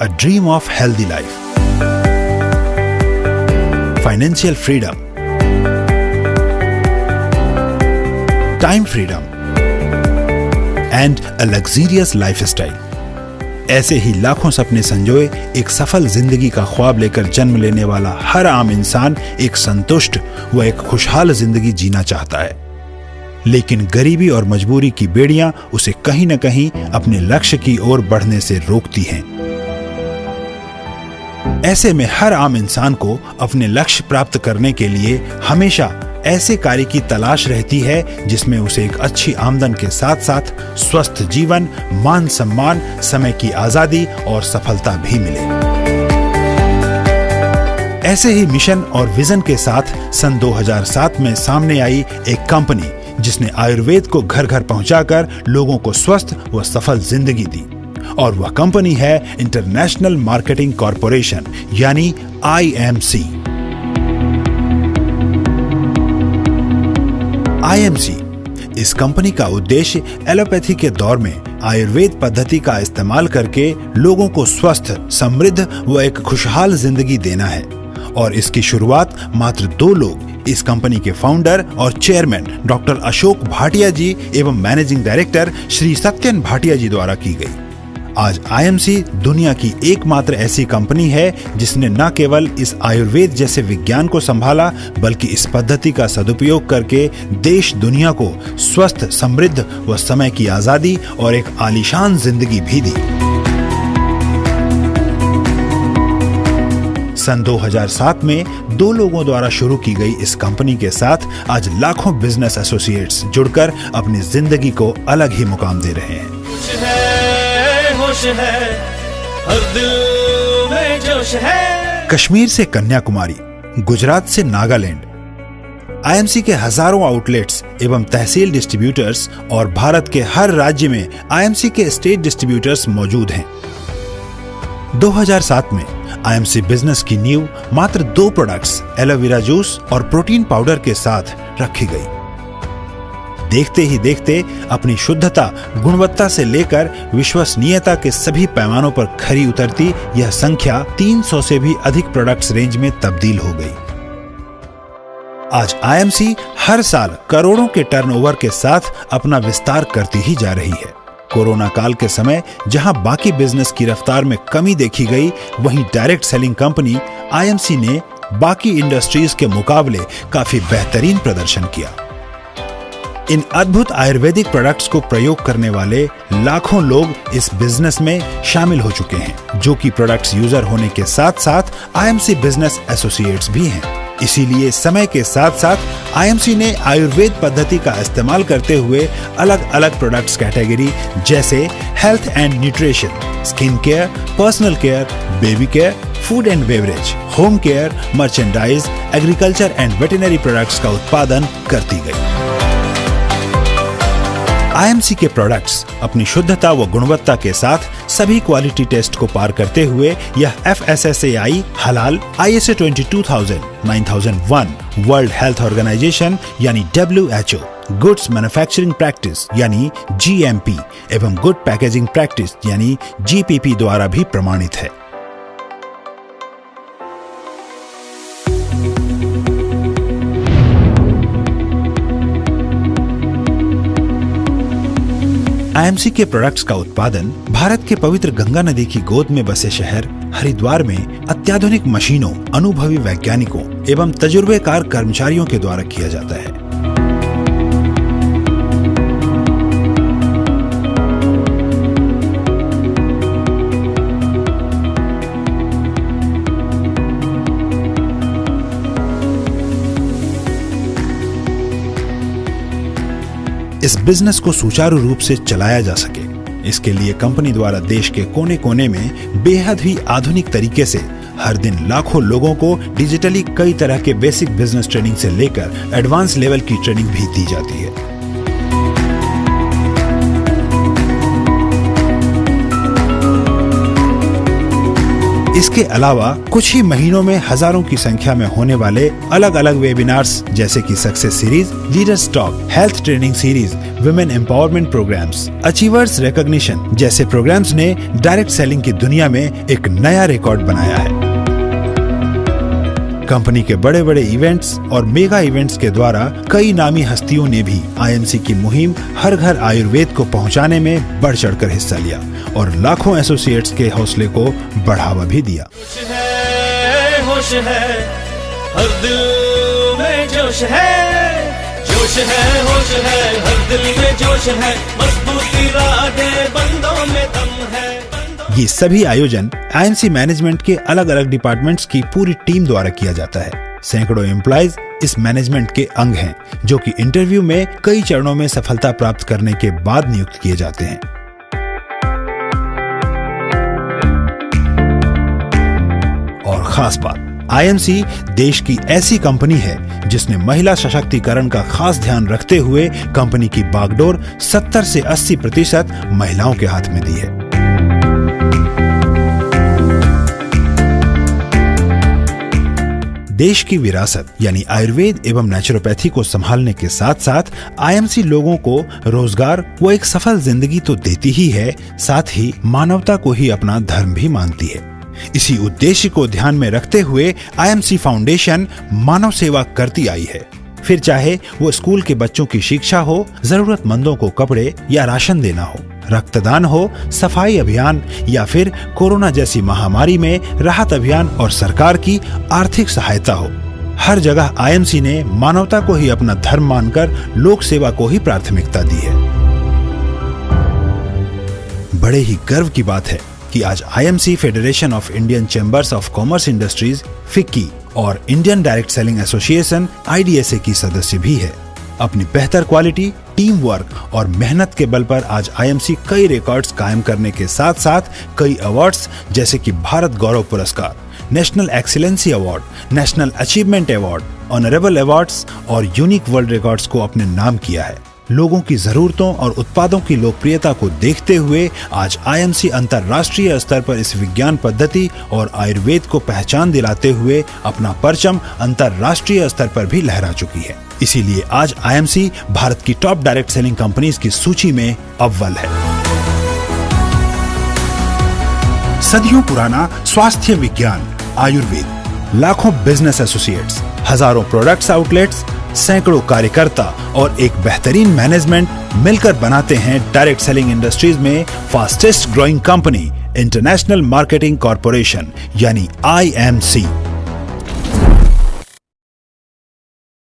a dream of healthy life, financial freedom, time freedom, and a luxurious lifestyle. ऐसे ही लाखों सपने संजोए एक सफल जिंदगी का ख्वाब लेकर जन्म लेने वाला हर आम इंसान एक संतुष्ट व एक खुशहाल जिंदगी जीना चाहता है, लेकिन गरीबी और मजबूरी की बेड़ियां उसे कहीं न कहीं अपने लक्ष्य की ओर बढ़ने से रोकती हैं। ऐसे में हर आम इंसान को अपने लक्ष्य प्राप्त करने के लिए हमेशा ऐसे कार्य की तलाश रहती है जिसमें उसे एक अच्छी आमदन के साथ साथ स्वस्थ जीवन, मान सम्मान, समय की आजादी और सफलता भी मिले। ऐसे ही मिशन और विजन के साथ सन 2007 में सामने आई एक कंपनी जिसने आयुर्वेद को घर घर पहुंचाकर लोगों को स्वस्थ व सफल जिंदगी दी, और वह कंपनी है इंटरनेशनल मार्केटिंग कॉरपोरेशन यानी IMC। IMC इस कंपनी का उद्देश्य एलोपैथी के दौर में आयुर्वेद पद्धति का इस्तेमाल करके लोगों को स्वस्थ, समृद्ध व एक खुशहाल जिंदगी देना है, और इसकी शुरुआत मात्र 2 लोग, इस कंपनी के फाउंडर और चेयरमैन डॉक्टर अशोक भाटिया जी एवं मैनेजिंग डायरेक्टर श्री सत्यन भाटिया जी द्वारा की गई। आज IMC दुनिया की एकमात्र ऐसी कंपनी है जिसने न केवल इस आयुर्वेद जैसे विज्ञान को संभाला, बल्कि इस पद्धति का सदुपयोग करके देश दुनिया को स्वस्थ, समृद्ध व समय की आजादी और एक आलीशान जिंदगी भी दी। सन 2007 में 2 लोगों द्वारा शुरू की गई इस कंपनी के साथ आज लाखों बिजनेस एसोसिएट्स जुड़कर अपनी जिंदगी को अलग ही मुकाम दे रहे हैं। होश है, हर दिल में जोश है। कश्मीर से कन्याकुमारी, गुजरात से नागालैंड, IMC के हजारों आउटलेट्स एवं तहसील डिस्ट्रीब्यूटर्स और भारत के हर राज्य में IMC के स्टेट डिस्ट्रीब्यूटर्स मौजूद हैं। 2007 में IMC बिजनेस की नींव मात्र 2 प्रोडक्ट्स एलोवेरा जूस और प्रोटीन पाउडर के साथ रखी गई। देखते ही देखते अपनी शुद्धता, गुणवत्ता से लेकर विश्वसनीयता के सभी पैमानों पर खरी उतरती यह संख्या 300 से भी अधिक प्रोडक्ट्स रेंज में तब्दील हो गई। आज IMC हर साल करोड़ों के टर्नओवर के साथ अपना विस्तार करती ही जा रही है। कोरोना काल के समय जहां बाकी बिजनेस की रफ्तार में कमी देखी गई, वहीं डायरेक्ट सेलिंग कंपनी IMC ने बाकी इंडस्ट्रीज के मुकाबले काफी बेहतरीन प्रदर्शन किया। इन अद्भुत आयुर्वेदिक प्रोडक्ट्स को प्रयोग करने वाले लाखों लोग इस बिजनेस में शामिल हो चुके हैं, जो कि प्रोडक्ट्स यूजर होने के साथ साथ IMC बिजनेस एसोसिएट्स भी हैं। इसीलिए समय के साथ साथ IMC ने आयुर्वेद पद्धति का इस्तेमाल करते हुए अलग अलग प्रोडक्ट्स कैटेगरी जैसे health and nutrition, skin care, personal care, baby care, food and beverage, home care, merchandise, agriculture and veterinary products का उत्पादन करती गई। IMC के प्रोडक्ट्स अपनी शुद्धता व गुणवत्ता के साथ सभी क्वालिटी टेस्ट को पार करते हुए यह FSSAI, हलाल, ISO 22000, 9001, वर्ल्ड हेल्थ ऑर्गेनाइजेशन यानी WHO, गुड्स मैन्युफैक्चरिंग प्रैक्टिस यानी GMP एवं गुड पैकेजिंग प्रैक्टिस यानी GPP द्वारा भी प्रमाणित है। IMC के प्रोडक्ट्स का उत्पादन भारत के पवित्र गंगा नदी की गोद में बसे शहर हरिद्वार में अत्याधुनिक मशीनों, अनुभवी वैज्ञानिकों एवं तजुर्बेकार कर्मचारियों के द्वारा किया जाता है। इस बिजनेस को सुचारू रूप से चलाया जा सके, इसके लिए कंपनी द्वारा देश के कोने कोने में बेहद ही आधुनिक तरीके से हर दिन लाखों लोगों को डिजिटली कई तरह के बेसिक बिजनेस ट्रेनिंग से लेकर एडवांस लेवल की ट्रेनिंग भी दी जाती है। इसके अलावा कुछ ही महीनों में हजारों की संख्या में होने वाले अलग अलग वेबिनार्स जैसे कि success series, leaders talk, health training series, women empowerment programmes, achievers recognition जैसे प्रोग्राम्स ने डायरेक्ट सेलिंग की दुनिया में एक नया रिकॉर्ड बनाया है। कंपनी के बड़े बड़े इवेंट्स और मेगा इवेंट्स के द्वारा कई नामी हस्तियों ने भी आईएमसी की मुहिम हर घर आयुर्वेद को पहुंचाने में बढ़ चढ़कर हिस्सा लिया और लाखों एसोसिएट्स के हौसले को बढ़ावा भी दिया। होश है, हर दिल में जोश है, जोश है, होश है, हर दिल में जोश है, मजबूत इरादे बंदों में दम है। ये सभी आयोजन आईएमसी मैनेजमेंट के अलग अलग डिपार्टमेंट्स की पूरी टीम द्वारा किया जाता है। सैकड़ों एम्प्लॉइज इस मैनेजमेंट के अंग हैं, जो कि इंटरव्यू में कई चरणों में सफलता प्राप्त करने के बाद नियुक्त किए जाते हैं। और खास बात, आईएमसी देश की ऐसी कंपनी है जिसने महिला सशक्तिकरण का खास ध्यान रखते हुए कंपनी की बागडोर 70 से 80% महिलाओं के हाथ में दी है। देश की विरासत यानी आयुर्वेद एवं नेचुरोपैथी को संभालने के साथ साथ आईएमसी लोगों को रोजगार व एक सफल जिंदगी तो देती ही है, साथ ही मानवता को ही अपना धर्म भी मानती है। इसी उद्देश्य को ध्यान में रखते हुए आईएमसी फाउंडेशन मानव सेवा करती आई है। फिर चाहे वो स्कूल के बच्चों की शिक्षा हो, जरूरतमंदों को कपड़े या राशन देना हो, रक्तदान हो, सफाई अभियान या फिर कोरोना जैसी महामारी में राहत अभियान और सरकार की आर्थिक सहायता हो, हर जगह आईएमसी ने मानवता को ही अपना धर्म मानकर लोक सेवा को ही प्राथमिकता दी है। बड़े ही गर्व की बात है कि आज IMC federation of Indian chambers of commerce industries FICCI और Indian direct selling association IDSA की सदस्य भी है। अपनी बेहतर क्वालिटी, टीम वर्क और मेहनत के बल पर आज आईएमसी कई रिकॉर्ड्स कायम करने के साथ साथ कई अवार्ड्स जैसे कि भारत गौरव पुरस्कार, national excellency award, national achievement award, honourable awards और यूनिक वर्ल्ड रिकॉर्ड्स को अपने नाम किया है। लोगों की जरूरतों और उत्पादों की लोकप्रियता को देखते हुए आज आईएमसी अंतर्राष्ट्रीय स्तर पर इस विज्ञान पद्धति और आयुर्वेद को पहचान दिलाते हुए अपना परचम अंतर्राष्ट्रीय स्तर पर भी लहरा चुकी है। इसीलिए आज आईएमसी भारत की टॉप डायरेक्ट सेलिंग कंपनीज की सूची में अव्वल है। सदियों पुराना स्वास्थ्य विज्ञान आयुर्वेद, लाखों बिजनेस एसोसिएट्स, हजारों प्रोडक्ट्स आउटलेट्स, सैकड़ों कार्यकर्ता और एक बेहतरीन मैनेजमेंट मिलकर बनाते हैं डायरेक्ट सेलिंग इंडस्ट्रीज में fastest growing company international marketing corporation यानी IMC।